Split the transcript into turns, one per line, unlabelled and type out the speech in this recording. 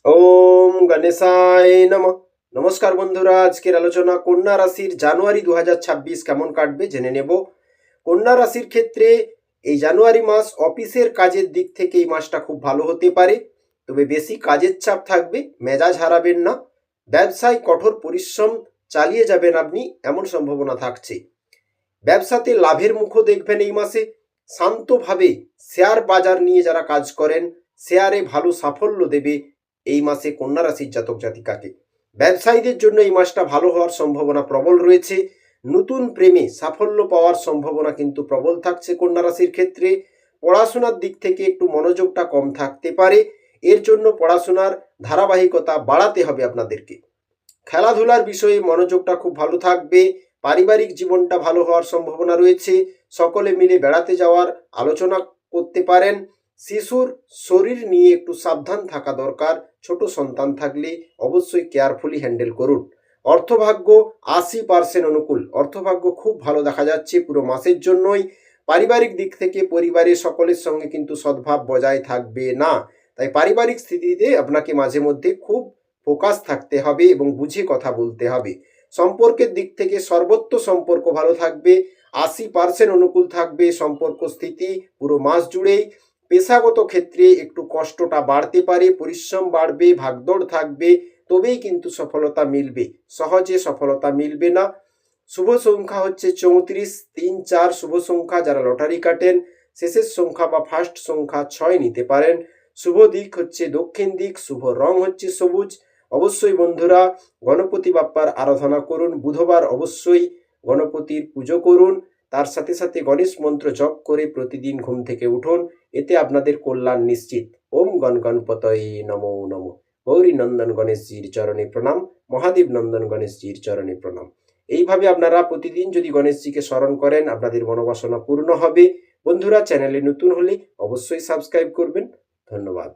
ওম গণেশায় নমঃ। নমস্কার বন্ধুরা, আজকের আলোচনা কন্যা রাশির জানুয়ারি 2026 কেমন কাটবে জেনে নেব। কন্যা রাশির ক্ষেত্রে এই জানুয়ারি মাস অফিসের কাজের দিক থেকে এই মাসটা খুব ভালো হতে পারে, তবে বেশি কাজের চাপ থাকবে, মেজাজ হারাবেন না। ব্যবসায় কঠোর পরিশ্রম চালিয়ে যাবেন আপনি, এমন সম্ভাবনা থাকছে। ব্যবসাতে লাভের মুখও দেখবেন এই মাসে। শান্তভাবে শেয়ার বাজার নিয়ে যারা কাজ করেন, শেয়ারে ভালো সাফল্য দেবে এই মাসে কন্যা রাশির জাতক জাতিকাকে। ব্যবসায়ীদের জন্য এই মাসটা ভালো হওয়ার সম্ভাবনা প্রবল রয়েছে। নতুন প্রেমে সাফল্য পাওয়ার সম্ভাবনা কিন্তু প্রবল থাকছে কন্যা রাশির ক্ষেত্রে। পড়াশোনার দিক থেকে একটু মনোযোগটা কম থাকতে পারে, এর জন্য পড়াশোনার ধারাবাহিকতা বাড়াতে হবে আপনাদেরকে। খেলাধুলার বিষয়ে মনোযোগটা খুব ভালো থাকবে। পারিবারিক জীবনটা ভালো হওয়ার সম্ভাবনা রয়েছে। সকলে মিলে বেড়াতে যাওয়ার আলোচনা করতে পারেন। শিশুর শরীর নিয়ে একটু সাবধান থাকা দরকার। ছোট সন্তান থাকলে অবশ্যই কেয়ারফুলি হ্যান্ডেল করুন। অর্থভাগ্য 80% অনুকূল, অর্থভাগ্য খুব ভালো দেখা যাচ্ছে পুরো মাসের জন্যই। পারিবারিক দিক থেকে পরিবারের সকলের সঙ্গে কিন্তু সদ্ভাব বজায় থাকবে না, তাই পারিবারিক স্থিতিতে আপনাকে মাঝে মধ্যে খুব ফোকাস থাকতে হবে এবং বুঝে কথা বলতে হবে। সম্পর্কের দিক থেকে সর্বত্র সম্পর্ক ভালো থাকবে, 80% অনুকূল থাকবে সম্পর্ক স্থিতি পুরো মাস জুড়েই। পেশাগত ক্ষেত্রে একটু কষ্টটা বাড়তে পারে, পরিশ্রম বাড়বে, ভাগদৌড় থাকবে, তবেই কিন্তু সফলতা মিলবে, সহজে সফলতা মিলবে না। শুভ সংখ্যা হচ্ছে 34, 3, 4 শুভ সংখ্যা। যারা লটারি কাটেন শেষের সংখ্যা বা ফার্স্ট সংখ্যা 6 নিতে পারেন। শুভ দিক হচ্ছে দক্ষিণ দিক, শুভ রং হচ্ছে সবুজ। অবশ্যই বন্ধুরা গণপতি বাপ্পার আরাধনা করুন, বুধবার অবশ্যই গণপতির পুজো করুন। তার সাথে সাথে গণেশ মন্ত্র জপ করে প্রতিদিন ঘুম থেকে উঠুন, এতে আপনাদের কল্যাণ নিশ্চিত। ওম গণ গণপতয়ে নমো নমঃ। গৌরী নন্দন গণেশজির চরণে প্রণাম, মহাদেব নন্দন গণেশজির চরণে প্রণাম। এইভাবে আপনারা প্রতিদিন যদি গণেশজিকে স্মরণ করেন, আপনাদের মনোবাসনা পূর্ণ হবে। বন্ধুরা চ্যানেলে নতুন হলে অবশ্যই সাবস্ক্রাইব করবেন। ধন্যবাদ।